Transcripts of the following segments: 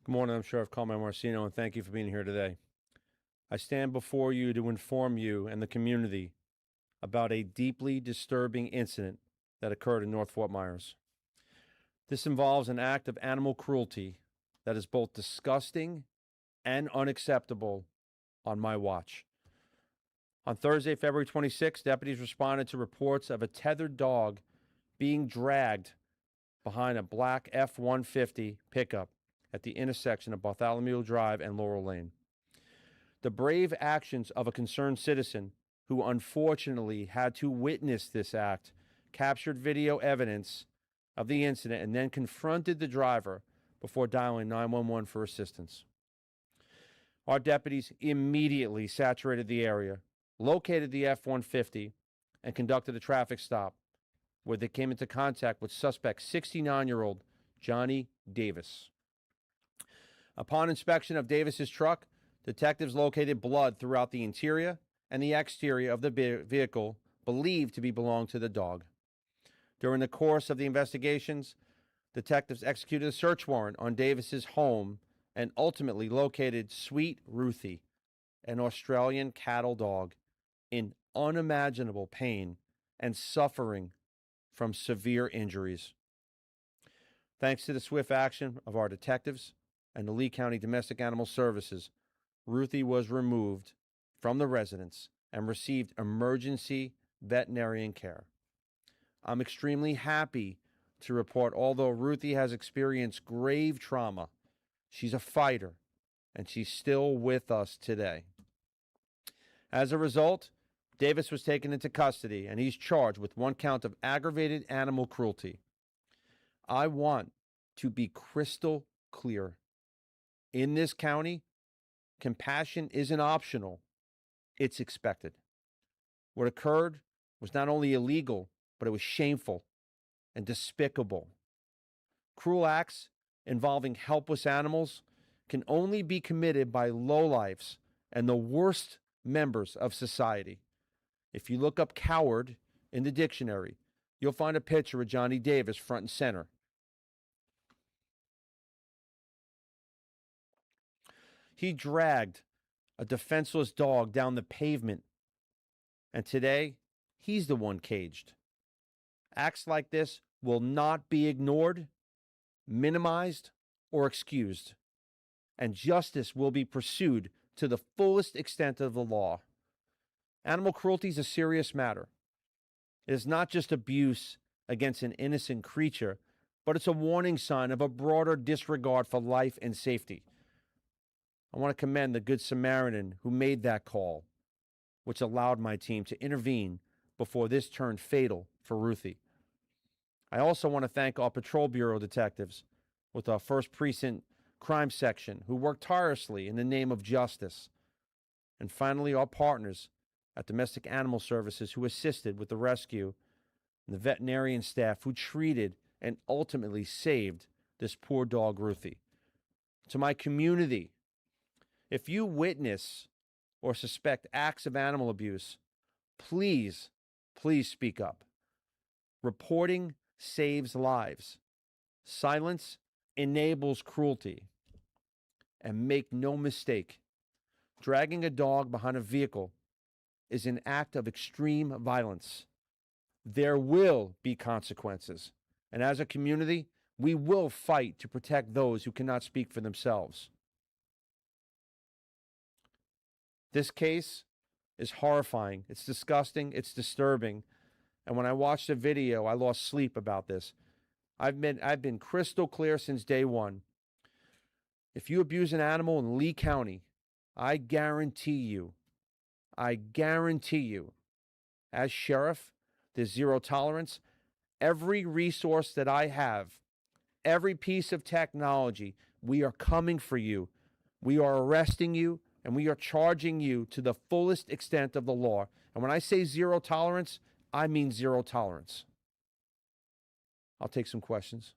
Good morning. I'm Sheriff Carmine Marcino, and thank you for being here today. I stand before you to inform you and the community about a deeply disturbing incident that occurred in North Fort Myers. This involves an act of animal cruelty that is both disgusting and unacceptable on my watch. On Thursday, February 26, deputies responded to reports of a tethered dog being dragged behind a black F-150 pickup at the intersection of Bartholomew Drive and Laurel Lane. The brave actions of a concerned citizen who unfortunately had to witness this act captured video evidence of the incident and then confronted the driver before dialing 911 for assistance. Our deputies immediately saturated the area, located the F-150, and conducted a traffic stop where they came into contact with suspect 69-year-old Johnny Davis. Upon inspection of Davis's truck, detectives located blood throughout the interior and the exterior of the vehicle believed to belong to the dog. During the course of the investigations, detectives executed a search warrant on Davis's home and ultimately located Sweet Ruthie, an Australian cattle dog, in unimaginable pain and suffering from severe injuries. Thanks to the swift action of our detectives and the Lee County Domestic Animal Services, Ruthie was removed from the residence and received emergency veterinarian care. I'm extremely happy to report, although Ruthie has experienced grave trauma, she's a fighter, and she's still with us today. As a result, Davis was taken into custody, and he's charged with 1 count of aggravated animal cruelty. I want to be crystal clear. In this county, compassion isn't optional, it's expected. What occurred was not only illegal, but it was shameful and despicable. Cruel acts involving helpless animals can only be committed by lowlifes and the worst members of society. If you look up coward in the dictionary, you'll find a picture of Johnny Davis front and center. He dragged a defenseless dog down the pavement, and today he's the one caged. Acts like this will not be ignored, minimized, or excused, and justice will be pursued to the fullest extent of the law. Animal cruelty is a serious matter. It is not just abuse against an innocent creature, but it's a warning sign of a broader disregard for life and safety. I want to commend the Good Samaritan who made that call, which allowed my team to intervene before this turned fatal for Ruthie. I also want to thank our Patrol Bureau detectives with our 1st Precinct Crime Section who worked tirelessly in the name of justice. And finally, our partners at Domestic Animal Services who assisted with the rescue, and the veterinarian staff who treated and ultimately saved this poor dog, Ruthie. To my community, if you witness or suspect acts of animal abuse, please speak up. Reporting saves lives. Silence enables cruelty. And make no mistake, dragging a dog behind a vehicle is an act of extreme violence. There will be consequences. And as a community, we will fight to protect those who cannot speak for themselves. This case is horrifying. It's disgusting. It's disturbing. And when I watched the video, I lost sleep about this. I've been crystal clear since day one. If you abuse an animal in Lee County, I guarantee you, as sheriff, there's zero tolerance. Every resource that I have, every piece of technology, we are coming for you. We are arresting you, and we are charging you to the fullest extent of the law. And when I say zero tolerance, I mean zero tolerance. I'll take some questions.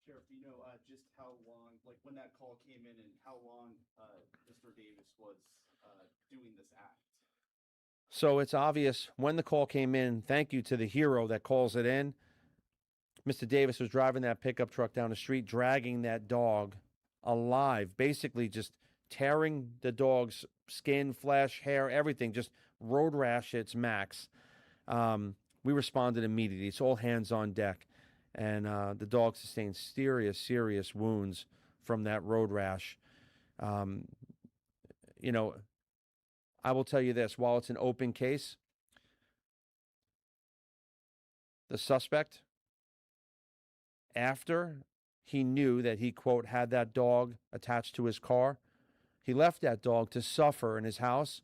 Sheriff, do you know just how long, like when that call came in and how long Mr. Davis was doing this act? So it's obvious when the call came in, thank you to the hero that calls it in. Mr. Davis was driving that pickup truck down the street, dragging that dog alive, basically just tearing the dog's skin, flesh, hair, everything, just road rash at its max. We responded immediately. It's all hands on deck. And the dog sustained serious wounds from that road rash. Um, you know, I will tell you this, while it's an open case, the suspect, after he knew that he, quote, had that dog attached to his car, he left that dog to suffer in his house,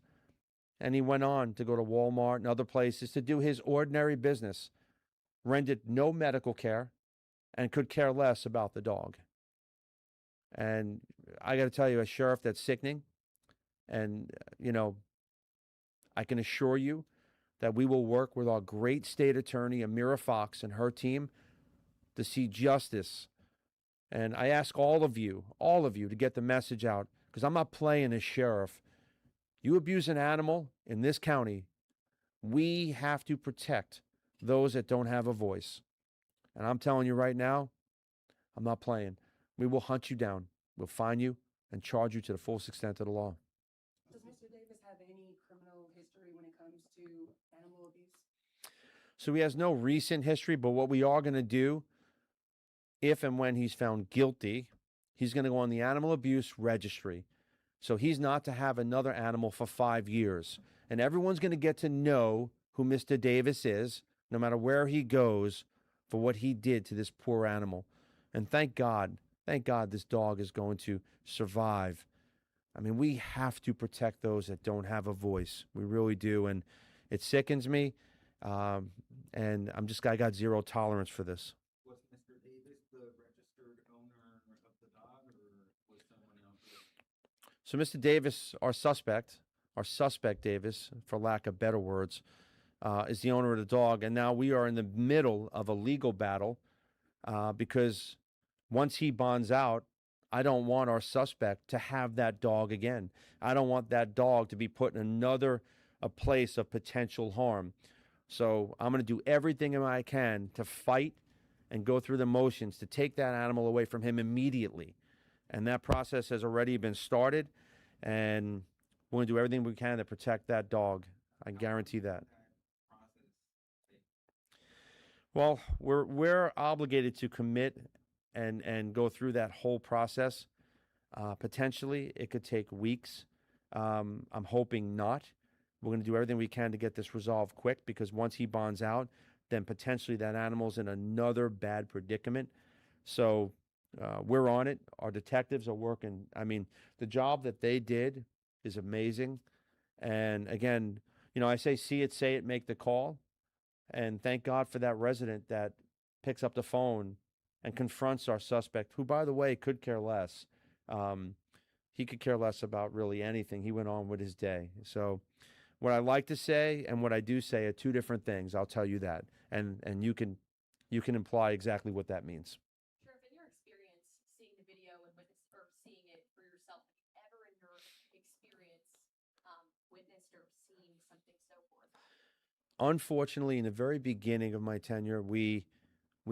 and he went on to go to Walmart and other places to do his ordinary business, rendered no medical care, and could care less about the dog. And I got to tell you, as sheriff, that's sickening. And, I can assure you that we will work with our great state attorney, Amira Fox, and her team to see justice. And I ask all of you, to get the message out, because I'm not playing as sheriff. You abuse an animal in this county, we have to protect those that don't have a voice. And I'm telling you right now, I'm not playing. We will hunt you down. We'll find you and charge you to the fullest extent of the law. Does Mr. Davis have any criminal history when it comes to animal abuse? So he has no recent history, but what we are going to do, if and when he's found guilty, he's going to go on the animal abuse registry. So he's not to have another animal for 5 years. And everyone's going to get to know who Mr. Davis is, no matter where he goes, for what he did to this poor animal. And thank God this dog is going to survive. I mean, we have to protect those that don't have a voice. We really do. And it sickens me. And I got zero tolerance for this. Was Mr. Davis the registered owner of the dog, or was someone else? So Mr. Davis, our suspect Davis, for lack of better words, is the owner of the dog. And now we are in the middle of a legal battle because once he bonds out, I don't want our suspect to have that dog again. I don't want that dog to be put in a place of potential harm. So I'm going to do everything I can to fight and go through the motions to take that animal away from him immediately. And that process has already been started, and we're going to do everything we can to protect that dog. I guarantee that. Well, we're obligated to commit and go through that whole process. Potentially, it could take weeks. I'm hoping not. We're going to do everything we can to get this resolved quick, because once he bonds out, then potentially that animal's in another bad predicament. So we're on it. Our detectives are working. I mean, the job that they did is amazing. And again, I say see it, say it, make the call. And thank God for that resident that picks up the phone and confronts our suspect, who, by the way, could care less. He could care less about really anything. He went on with his day. So what I like to say and what I do say are two different things. I'll tell you that. And you can imply exactly what that means. Sheriff, in your experience seeing the video and seeing it for yourself, have you ever in your experience witnessed or seen something so horrifying? Unfortunately, in the very beginning of my tenure, we've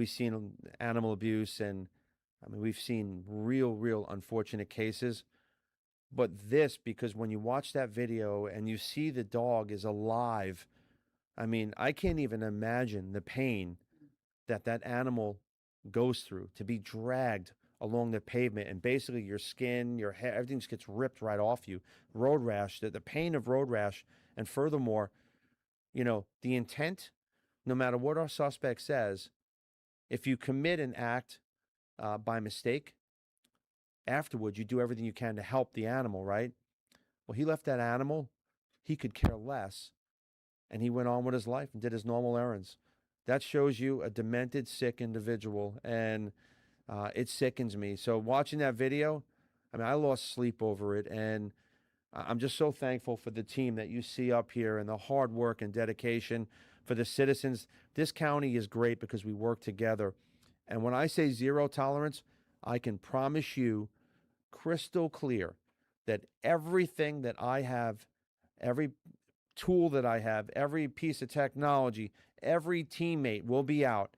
seen animal abuse, and I mean, we've seen real unfortunate cases. But this, because when you watch that video and you see the dog is alive, I mean, I can't even imagine the pain that animal goes through to be dragged along the pavement, and basically your skin, your hair, everything just gets ripped right off you. Road rash, the pain of road rash, and furthermore, the intent, no matter what our suspect says, if you commit an act by mistake, afterwards you do everything you can to help the animal, right? Well, he left that animal, he could care less, and he went on with his life and did his normal errands. That shows you a demented, sick individual, and it sickens me. So watching that video, I mean, I lost sleep over it, and I'm just so thankful for the team that you see up here and the hard work and dedication for the citizens. This county is great because we work together. And when I say zero tolerance, I can promise you crystal clear that everything that I have, every tool that I have, every piece of technology, every teammate will be out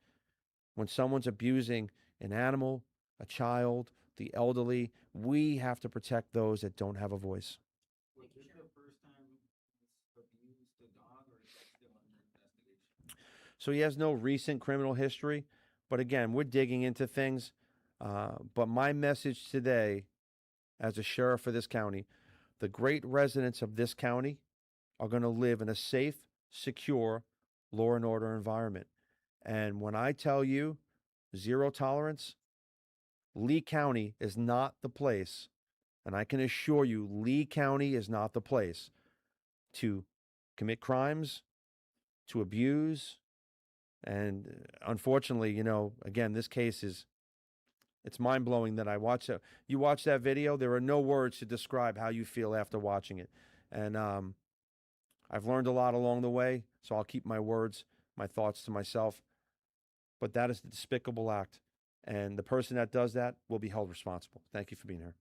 When someone's abusing an animal, a child, the elderly, we have to protect those that don't have a voice. Was this the first time he's abused a dog, or is that still under investigation? So he has no recent criminal history, but again, we're digging into things. But my message today, as a sheriff for this county, the great residents of this county are going to live in a safe, secure, law and order environment. And when I tell you zero tolerance, Lee County is not the place, and I can assure you, Lee County is not the place to commit crimes, to abuse. And unfortunately, again, this case it's mind blowing that I watch it. You watch that video, there are no words to describe how you feel after watching it. And I've learned a lot along the way, so I'll keep my words, my thoughts to myself. But that is a despicable act. And the person that does that will be held responsible. Thank you for being here.